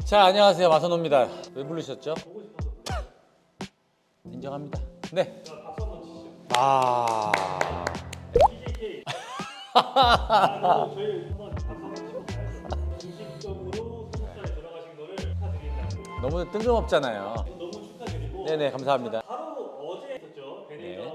자, 안녕하세요. 마선호입니다. 왜 부르셨죠? 인정합니다. 네. 박수 한번 치시죠. 아. TJK. 저희 한번 박수 한번 치고 가야죠. 공식적으로 소속사에 들어가신 거를 축하드린다는. 너무 뜬금없잖아요. 너무 축하드리고. 네네, 감사합니다. 바로 어제 있었죠. 베네더 네.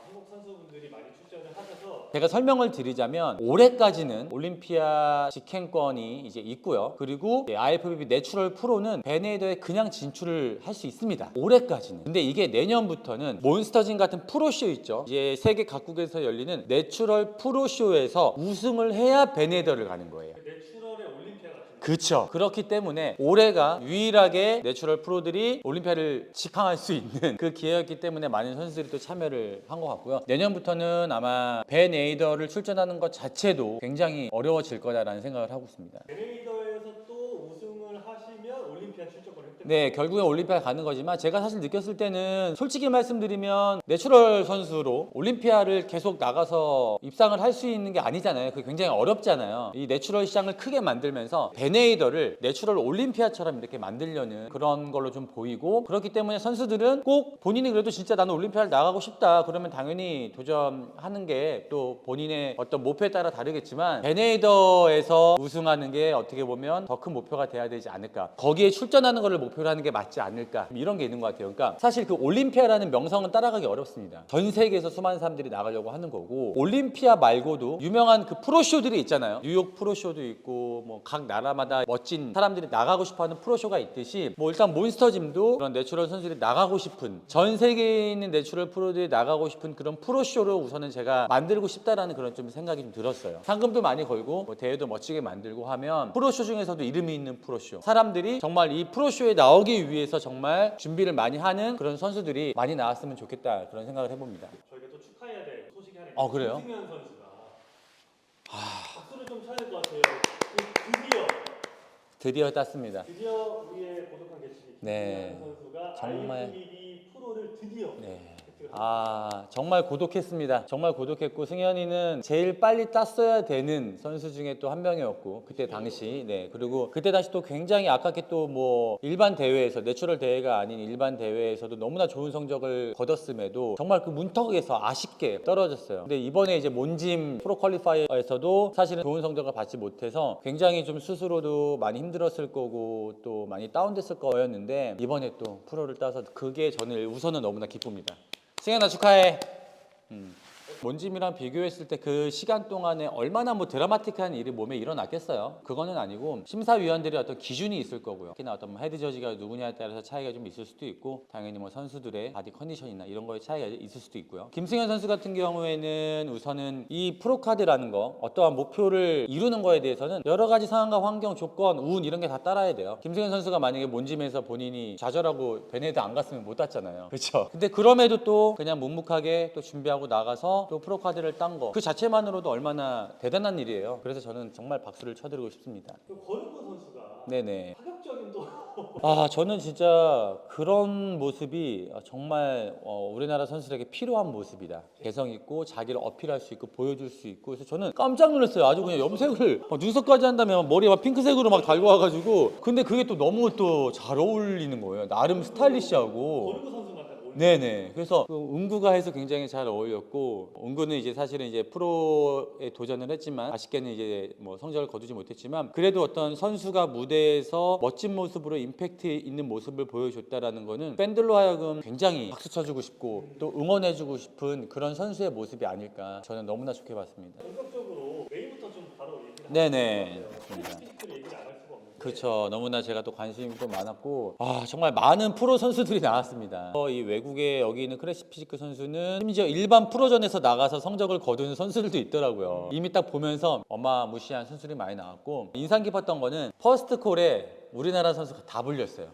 한국 선수분들이 많이 출전을 하셔서 제가 설명을 드리자면 올해까지는 올림피아 직행권이 이제 있고요. 그리고 IFBB 내추럴 프로는 베네이더에 그냥 진출을 할 수 있습니다. 올해까지는. 근데 이게 내년부터는 몬스터진 같은 프로쇼 있죠. 이제 세계 각국에서 열리는 내추럴 프로쇼에서 우승을 해야 베네이더를 가는 거예요. 내추럴의 올림피아 같은 거. 그렇죠. 그렇기 때문에 올해가 유일하게 내추럴 프로들이 올림피아를 직항할 수 있는 그 기회였기 때문에 많은 선수들이 또 참여를 한 것 같고요. 내년부터는 아마 벤 에이더를 출전하는 것 자체도 굉장히 어려워질 거다라는 생각을 하고 있습니다. 베네이더에서 또 우승을 하시면 올림피아 출전권을 획득. 네, 결국엔 올림피아 가는 거지만 제가 사실 느꼈을 때는 솔직히 말씀드리면 내추럴 선수로 올림피아를 계속 나가서 입상을 할 수 있는 게 아니잖아요. 그게 굉장히 어렵잖아요. 이 내추럴 시장을 크게 만들면서 베네이더를 내추럴 올림피아처럼 이렇게 만들려는 그런 걸로 좀 보이고, 그렇기 때문에 선수들은 꼭 본인이 그래도 진짜 나는 올림피아를 나가고 싶다 그러면 당연히 도전하는 게 또 본인의 어떤 목표에 따라 다르겠지만 베네이더에서 우승하는 게 어떻게 보면 더 큰 목표가 돼야 되지 않을까, 거기에 출전하는 것을 목표로 하는 게 맞지 않을까, 이런 게 있는 것 같아요. 그러니까 사실 그 올림피아라는 명성은 따라가기 어렵습니다. 전 세계에서 수많은 사람들이 나가려고 하는 거고, 올림피아 말고도 유명한 그 프로쇼들이 있잖아요. 뉴욕 프로쇼도 있고 뭐 각 나라마다 멋진 사람들이 나가고 싶어하는 프로쇼가 있듯이, 뭐 일단 몬스터짐도 그런 내추럴 선수들이 나가고 싶은, 전 세계에 있는 내추럴 프로들이 나가고 싶은 그런 프로쇼를 우선은 제가 만들고 싶다라는 그런 좀 생각이 좀 들었어요. 상금도 많이 걸고 뭐 대회도 멋지게 만들고 하면 프로쇼 중에서도 이름이 있는 프로쇼, 사람들이 정말 이 프로쇼에 나오기 위해서 정말 준비를 많이 하는 그런 선수들이 많이 나왔으면 좋겠다, 그런 생각을 해봅니다. 저희가 또 축하해야 될 소식이 하나 있어요. 그래요? 김승현 선수가 박수를 좀 쳐야 될 것 같아요. 드디어 땄습니다. 드디어 우리의 고독한 개츠비 네. 김승현 선수가 정말. IFBB 프로를 드디어 네. 획득을 정말 고독했습니다. 정말 고독했고, 승현이는 제일 빨리 땄어야 되는 선수 중에 또 한 명이었고, 그때 당시. 네. 그리고 그때 당시 또 굉장히 아깝게 또 뭐 일반 대회에서, 내추럴 대회가 아닌 일반 대회에서도 너무나 좋은 성적을 거뒀음에도 정말 그 문턱에서 아쉽게 떨어졌어요. 근데 이번에 이제 몬짐 프로 퀄리파이어에서도 사실은 좋은 성적을 받지 못해서 굉장히 좀 스스로도 많이 힘들었을 거고 또 많이 다운됐을 거였는데, 이번에 또 프로를 따서 그게 저는 우선은 너무나 기쁩니다. 승현아, 축하해. 몬짐이랑 비교했을 때 그 시간 동안에 얼마나 뭐 드라마틱한 일이 몸에 일어났겠어요? 그거는 아니고, 심사위원들의 어떤 기준이 있을 거고요. 특히나 어떤 헤드 저지가 누구냐에 따라서 차이가 좀 있을 수도 있고, 당연히 뭐 선수들의 바디 컨디션이나 이런 거에 차이가 있을 수도 있고요. 김승현 선수 같은 경우에는 우선은 이 프로카드라는 거, 어떠한 목표를 이루는 거에 대해서는 여러 가지 상황과 환경, 조건, 운 이런 게 다 따라야 돼요. 김승현 선수가 만약에 몬짐에서 본인이 좌절하고 베네드 안 갔으면 못 땄잖아요. 그렇죠? 근데 그럼에도 또 그냥 묵묵하게 또 준비하고 나가서 또 프로카드를 딴 거, 그 자체만으로도 얼마나 대단한 일이에요. 그래서 저는 정말 박수를 쳐드리고 싶습니다. 그 권은구 선수가 네네. 파격적인 또 저는 진짜 그런 모습이 정말 우리나라 선수들에게 필요한 모습이다. 개성 있고 자기를 어필할 수 있고 보여줄 수 있고, 그래서 저는 깜짝 놀랐어요. 아주 그냥 염색을 눈썹까지 한다면 머리에 막 핑크색으로 막 달고 와가지고, 근데 그게 또 너무 또 잘 어울리는 거예요. 나름 스타일리시하고. 권은구 선수만 딱 올려. 네네. 그래서 그 은구가 해서 굉장히 잘 어울렸고, 은구는 이제 사실은 이제 프로에 도전을 했지만 아쉽게는 이제 뭐 성적을 거두지 못했지만, 그래도 어떤 선수가 무대에서 멋진 모습으로 임팩트 있는 모습을 보여줬다라는 거는 팬들로 하여금 굉장히 박수 쳐주고 싶고 또 응원해주고 싶은 그런 선수의 모습이 아닐까, 저는 너무나 좋게 봤습니다. 본격적으로 메인부터 좀 바로 얘기를 네네. 피지컬 얘기를 안 할 수가 없는데. 그렇죠. 너무나 제가 또 관심이 또 많았고, 정말 많은 프로 선수들이 나왔습니다. 이 외국에 여기 있는 크래시 피지크 선수는 심지어 일반 프로전에서 나가서 성적을 거둔 선수들도 있더라고요. 이미 딱 보면서 어마무시한 선수들이 많이 나왔고, 인상 깊었던 거는 퍼스트 콜에 우리나라 선수가 다 불렸어요.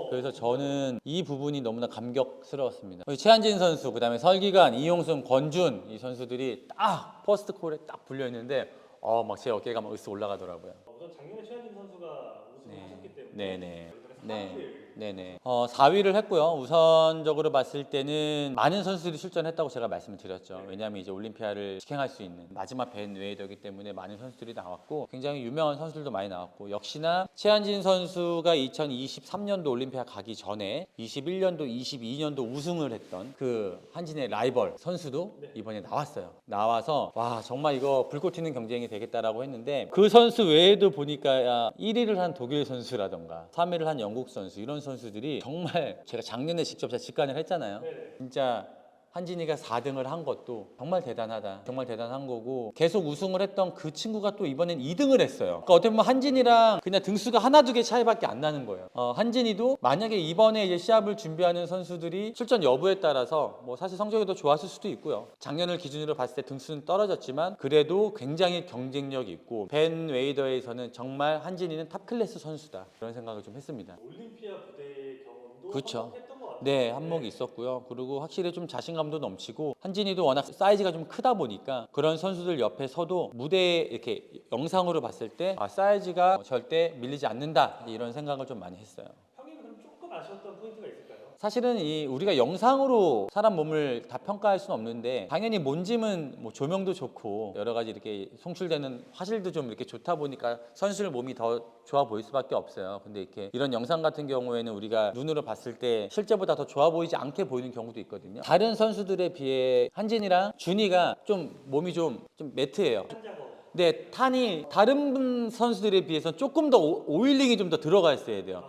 그래서 저는 이 부분이 너무나 감격스러웠습니다. 최한진 선수, 그다음에 설기관, 이용순, 권준, 이 선수들이 딱 퍼스트 콜에 딱 불려 있는데 막 제 어깨가 막 으쓱 올라가더라고요. 우선 작년에 최한진 선수가 우승을 하셨기 때문에 네네. 네. 네네. 4위를 했고요. 우선적으로 봤을 때는 많은 선수들이 출전했다고 제가 말씀을 드렸죠. 왜냐하면 이제 올림피아를 직행할 수 있는 마지막 벤 웨이더이기 때문에 많은 선수들이 나왔고 굉장히 유명한 선수들도 많이 나왔고 역시나 최한진 선수가 2023년도 올림피아 가기 전에 21년도, 22년도 우승을 했던 그 한진의 라이벌 선수도 이번에 나왔어요. 나와서 와 정말 이거 불꽃 튀는 경쟁이 되겠다라고 했는데 그 선수 외에도 보니까 1위를 한 독일 선수라던가 3위를 한 영국 선수 이런 선수들이 정말 제가 작년에 직접 제가 직관을 했잖아요. 진짜 한진이가 4등을 한 것도 정말 대단하다. 정말 대단한 거고 계속 우승을 했던 그 친구가 또 이번엔 2등을 했어요. 그러니까 어떻게 보면 한진이랑 그냥 등수가 하나 두 개 차이밖에 안 나는 거예요. 한진이도 만약에 이번에 이제 시합을 준비하는 선수들이 출전 여부에 따라서 뭐 사실 성적이 더 좋았을 수도 있고요. 작년을 기준으로 봤을 때 등수는 떨어졌지만 그래도 굉장히 경쟁력이 있고 벤 웨이더에서는 정말 한진이는 탑 클래스 선수다. 그런 생각을 좀 했습니다. 올림피아 부대의 경험도 그렇죠. 한몫했던 것 같아요. 네, 한몫이 있었고요. 그리고 확실히 좀 자신감도 넘치고 한진이도 워낙 사이즈가 좀 크다 보니까 그런 선수들 옆에 서도 무대에 이렇게 영상으로 봤을 때 사이즈가 절대 밀리지 않는다 이런 생각을 좀 많이 했어요. 형님은 그럼 조금 아쉬웠던 포인트가 있을까요? 사실은 우리가 영상으로 사람 몸을 다 평가할 수는 없는데 당연히 몸짐은 뭐 조명도 좋고 여러 가지 이렇게 송출되는 화질도 좀 이렇게 좋다 보니까 선수들 몸이 더 좋아 보일 수밖에 없어요. 근데 이렇게 이런 영상 같은 경우에는 우리가 눈으로 봤을 때 실제보다 더 좋아 보이지 않게 보이는 경우도 있거든요. 다른 선수들에 비해 한진이랑 준이가 좀 몸이 좀 매트해요. 근데 탄이 다른 선수들에 비해서 조금 더 오일링이 좀 더 들어가 있어야 돼요.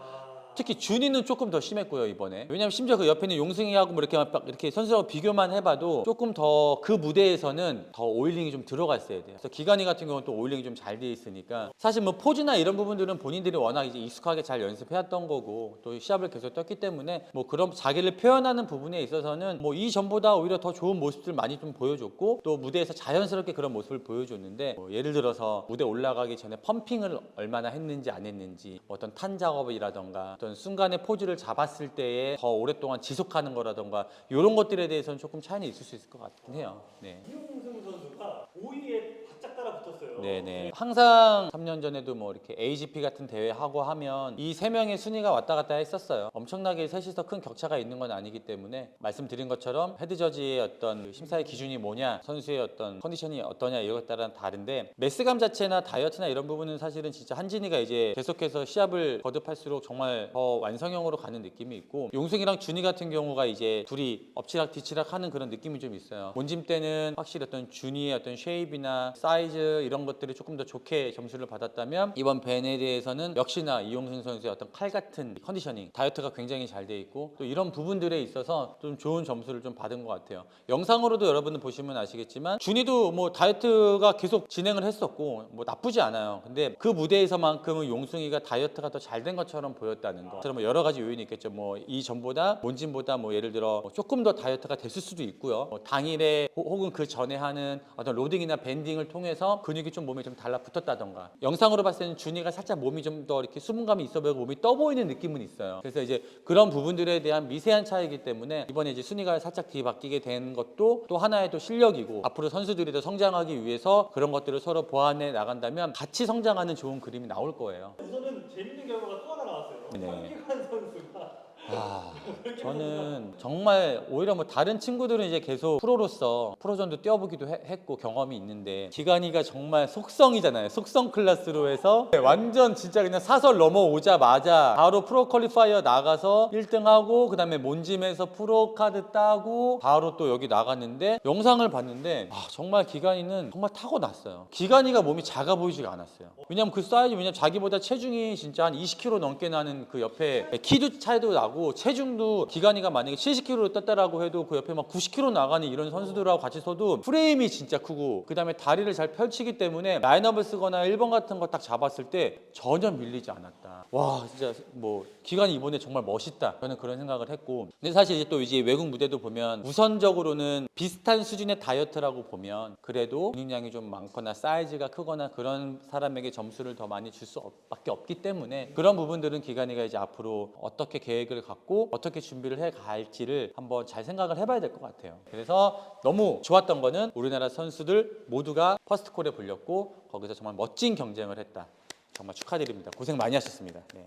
특히 준이는 조금 더 심했고요 이번에. 왜냐면 심지어 그 옆에 있는 용승이하고 뭐 이렇게 막 이렇게 선수하고 비교만 해봐도 조금 더 그 무대에서는 더 오일링이 좀 들어가 있어야 돼요. 그래서 기관이 같은 경우는 또 오일링이 좀 잘 돼 있으니까 사실 뭐 포즈나 이런 부분들은 본인들이 워낙 이제 익숙하게 잘 연습해왔던 거고 또 시합을 계속 뛰었기 때문에 뭐 그런 자기를 표현하는 부분에 있어서는 뭐 이전보다 오히려 더 좋은 모습들 많이 좀 보여줬고 또 무대에서 자연스럽게 그런 모습을 보여줬는데 뭐 예를 들어서 무대 올라가기 전에 펌핑을 얼마나 했는지 안 했는지 어떤 탄 작업이라던가 어떤 순간의 포즈를 잡았을 때에 더 오랫동안 지속하는 거라던가 이런 것들에 대해서는 조금 차이는 있을 수 있을 것 같긴 해요. 네. 이용승 선수가 5위에 바짝 따라 붙었어요. 네네. 항상 3년 전에도 뭐 이렇게 AGP 같은 대회 하고 하면 이 세 명의 순위가 왔다 갔다 했었어요. 엄청나게 셋이서 큰 격차가 있는 건 아니기 때문에 말씀드린 것처럼 헤드저지의 어떤 심사의 기준이 뭐냐, 선수의 어떤 컨디션이 어떠냐 이것에 따라 다른데 매스감 자체나 다이어트나 이런 부분은 사실은 진짜 한진이가 이제 계속해서 시합을 거듭할수록 정말 더 완성형으로 가는 느낌이 있고 용승이랑 준이 같은 경우가 이제 둘이 엎치락 뒤치락 하는 그런 느낌이 좀 있어요. 본짐 때는 확실히 어떤 준이의 어떤 쉐입이나 사이즈 이런 것들이 조금 더 좋게 점수를 받았다면 이번 벤에 대해서는 역시나 이용승 선수의 어떤 칼 같은 컨디셔닝 다이어트가 굉장히 잘 돼 있고 또 이런 부분들에 있어서 좀 좋은 점수를 좀 받은 것 같아요. 영상으로도 여러분들 보시면 아시겠지만 준이도 뭐 다이어트가 계속 진행을 했었고 뭐 나쁘지 않아요. 근데 그 무대에서만큼은 용승이가 다이어트가 더 잘 된 것처럼 보였다는 거. 뭐 여러 가지 요인이 있겠죠. 뭐 이전보다 본진보다 뭐 예를 들어 뭐 조금 더 다이어트가 됐을 수도 있고요. 뭐 당일에 혹은 그 전에 하는 어떤 로딩이나 밴딩을 통해서 근육이 좀 몸에 좀 달라붙었다던가. 영상으로 봤을 때는 준이가 살짝 몸이 좀 더 이렇게 수분감이 있어 보이고 몸이 떠 보이는 느낌은 있어요. 그래서 이제 그런 부분들에 대한 미세한 차이이기 때문에 이번에 이제 순위가 살짝 뒤바뀌게 된 것도 또 하나의 또 실력이고 앞으로 선수들이 더 성장하기 위해서 그런 것들을 서로 보완해 나간다면 같이 성장하는 좋은 그림이 나올 거예요. 우선은 재밌는 결과가 또 하나 나왔어요. 네. 황기환 선수가 저는 정말 오히려 뭐 다른 친구들은 이제 계속 프로로서 프로전도 뛰어보기도 했고 경험이 있는데 기관이가 정말 속성이잖아요. 속성 클래스로 해서 완전 진짜 그냥 사설 넘어오자마자 바로 프로 퀄리파이어 나가서 1등하고 그 다음에 몬짐에서 프로 카드 따고 바로 또 여기 나갔는데 영상을 봤는데 정말 기관이는 정말 타고났어요. 기관이가 몸이 작아 보이지가 않았어요. 왜냐면 그 사이즈 왜냐면 자기보다 체중이 진짜 한 20kg 넘게 나는 그 옆에 키도 차이도 나고 체중도 기관이가 만약에 70kg로 떴다라고 해도 그 옆에 막 90kg 나가는 이런 선수들하고 같이 서도 프레임이 진짜 크고 그 다음에 다리를 잘 펼치기 때문에 라인업을 쓰거나 1번 같은 거 딱 잡았을 때 전혀 밀리지 않았다. 와 진짜 뭐 기관이 이번에 정말 멋있다. 저는 그런 생각을 했고 근데 사실 이제 또 이제 외국 무대도 보면 우선적으로는 비슷한 수준의 다이어트라고 보면 그래도 근육량이 좀 많거나 사이즈가 크거나 그런 사람에게 점수를 더 많이 줄 수밖에 없기 때문에 그런 부분들은 기관이가 이제 앞으로 어떻게 계획을 갖고 어떻게 준비를 해 갈지를 한번 잘 생각을 해봐야 될 것 같아요. 그래서 너무 좋았던 거는 우리나라 선수들 모두가 퍼스트콜에 불렸고 거기서 정말 멋진 경쟁을 했다. 정말 축하드립니다. 고생 많이 하셨습니다. 네.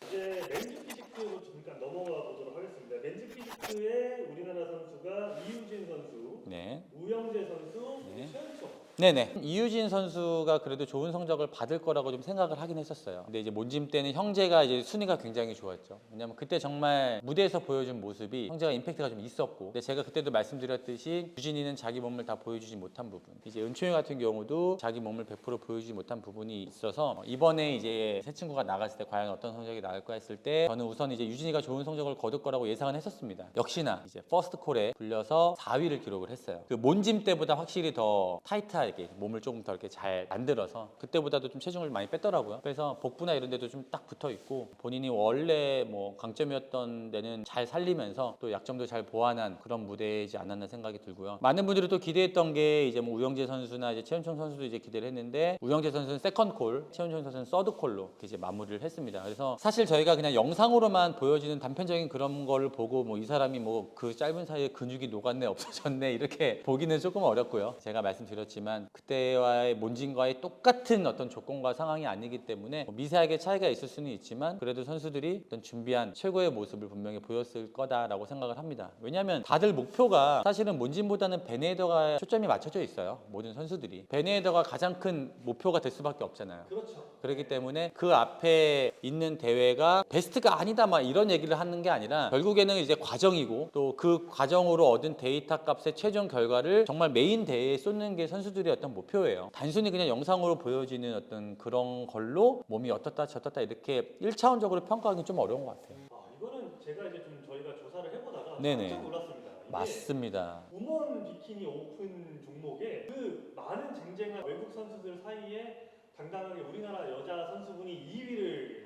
이제 렌즈 피지컬 잠깐 넘어가 보도록 하겠습니다. 맨즈 피지크의 우리나라 선수가 이유진 선수, 네. 우영재 선수, 네. 최은총. 네네. 이유진 선수가 그래도 좋은 성적을 받을 거라고 좀 생각을 하긴 했었어요. 근데 이제 몬짐 때는 형제가 이제 순위가 굉장히 좋았죠. 왜냐면 그때 정말 무대에서 보여준 모습이 형제가 임팩트가 좀 있었고, 근데 제가 그때도 말씀드렸듯이 유진이는 자기 몸을 다 보여주지 못한 부분, 이제 은총이 같은 경우도 자기 몸을 100% 보여주지 못한 부분이 있어서 이번에 이제 세 친구가 나갔을 때 과연 어떤 성적이 나올까 했을 때 저는 우선 이제 유진이가 좋은 성적을 거둘 거라고 예상은 했었습니다. 역시나 이제 퍼스트 콜에 불려서 4위를 기록을 했어요. 그 몬짐 때보다 확실히 더 타이트하게 몸을 조금 더 이렇게 잘 만들어서 그때보다도 좀 체중을 많이 뺐더라고요. 그래서 복부나 이런 데도 좀 딱 붙어 있고 본인이 원래 뭐 강점이었던 데는 잘 살리면서 또 약점도 잘 보완한 그런 무대이지 않았나 생각이 들고요. 많은 분들이 또 기대했던 게 이제 뭐 우영재 선수나 이제 최은총 선수도 이제 기대를 했는데 우영재 선수는 세컨드 콜, 최은총 선수는 서드 콜로 이제 마무리를 했습니다. 그래서 사실 저희가 그냥 영상으로만 보여지는 단편적인 그런 거를 보고 뭐 이 사람이 뭐 그 짧은 사이에 근육이 녹았네 없어졌네 이렇게 보기는 조금 어렵고요. 제가 말씀드렸지만 그때와의 몬짐과의 똑같은 어떤 조건과 상황이 아니기 때문에 뭐 미세하게 차이가 있을 수는 있지만 그래도 선수들이 어떤 준비한 최고의 모습을 분명히 보였을 거다라고 생각을 합니다. 왜냐하면 다들 목표가 사실은 몬짐보다는 베네이더가 초점이 맞춰져 있어요. 모든 선수들이 베네이더가 가장 큰 목표가 될 수밖에 없잖아요. 그렇죠. 그렇기 때문에 그 앞에 있는 대회가 베스트가 아니다 막 이런 얘기를 하는 게 아니라 결국에는 이제 과정이고 또 그 과정으로 얻은 데이터 값의 최종 결과를 정말 메인 대회에 쏟는 게 선수들의 어떤 목표예요. 단순히 그냥 영상으로 보여지는 어떤 그런 걸로 몸이 어떻다 저떻다 이렇게 1차원적으로 평가하기는 좀 어려운 것 같아요. 이거는 제가 이제 좀 저희가 조사를 해보다가 네네. 깜짝 놀랐습니다. 이게 맞습니다. 우먼 비키니 오픈 종목에 그 많은 쟁쟁한 외국 선수들 사이에 당당하게 우리나라 여자 선수분이 2위를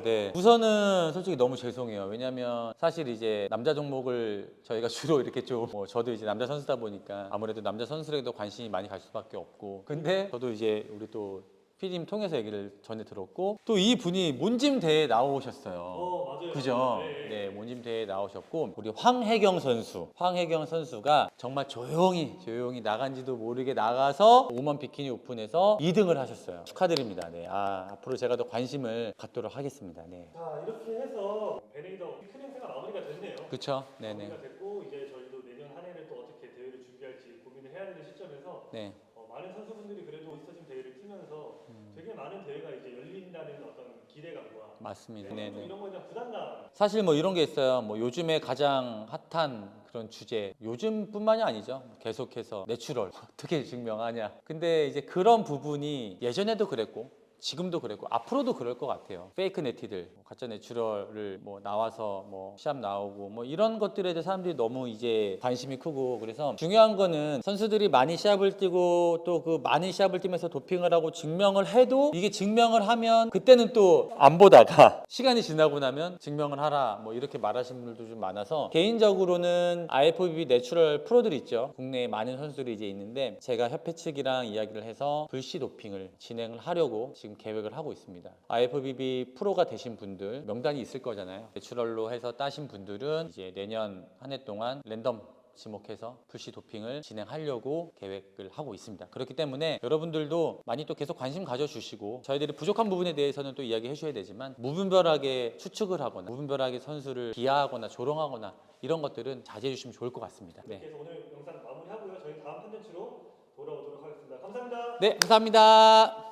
네. 우선은 솔직히 너무 죄송해요. 왜냐면 사실 이제 남자 종목을 저희가 주로 이렇게 좀 저도 이제 남자 선수다 보니까 아무래도 남자 선수들에게도 관심이 많이 갈 수밖에 없고 근데 저도 이제 우리 또 PD님 통해서 얘기를 전에 들었고 또 이 분이 몬짐 대회에 나오셨어요. 맞아요. 그죠? 네, 몬짐 대회에 나오셨고 우리 황혜경 선수가 정말 조용히 나간지도 모르게 나가서 우먼 비키니 오픈에서 2등을 하셨어요. 축하드립니다. 네, 앞으로 제가 더 관심을 갖도록 하겠습니다. 네, 자, 이렇게 해서 베네이더 큰 행사가 마무리가 됐네요. 그렇죠? 네네. 마무리가 됐고 이제 저희도 내년 한 해를 또 어떻게 대회를 준비할지 고민을 해야 되는 시점에서 네. 많은 선수분들이 그래도 이스타짐 대회를 뛰면서 되게 많은 대회가 이제 열린다는 어떤 기대감과 맞습니다. 좀 네네. 이런 거에 대한 부담감. 사실 뭐 이런 게 있어요. 뭐 요즘에 가장 핫한 그런 주제, 요즘뿐만이 아니죠. 계속해서 내추럴 어떻게 증명하냐. 근데 이제 그런 부분이 예전에도 그랬고 지금도 그랬고 앞으로도 그럴 것 같아요. 페이크 네티들, 가짜 내추럴을 뭐 나와서 뭐 시합 나오고 뭐 이런 것들에 대해 사람들이 너무 이제 관심이 크고 그래서 중요한 거는 선수들이 많이 시합을 뛰고 또 그 많은 시합을 뛰면서 도핑을 하고 증명을 해도 이게 증명을 하면 그때는 또 안 보다가 시간이 지나고 나면 증명을 하라 뭐 이렇게 말하시는 분들도 좀 많아서 개인적으로는 IFBB 내추럴 프로들 있죠. 국내에 많은 선수들이 이제 있는데 제가 협회 측이랑 이야기를 해서 불시 도핑을 진행을 하려고 지금 계획을 하고 있습니다. IFBB 프로가 되신 분들 명단이 있을 거잖아요. 내추럴로 해서 따신 분들은 이제 내년 한 해 동안 랜덤 지목해서 불시 도핑을 진행하려고 계획을 하고 있습니다. 그렇기 때문에 여러분들도 많이 또 계속 관심 가져주시고 저희들이 부족한 부분에 대해서는 또 이야기해 주셔야 되지만 무분별하게 추측을 하거나 무분별하게 선수를 비하하거나 조롱하거나 이런 것들은 자제해 주시면 좋을 것 같습니다. 네, 그래서 오늘 영상 마무리하고요. 저희 다음 컨텐츠로 돌아오도록 하겠습니다. 감사합니다. 네 감사합니다.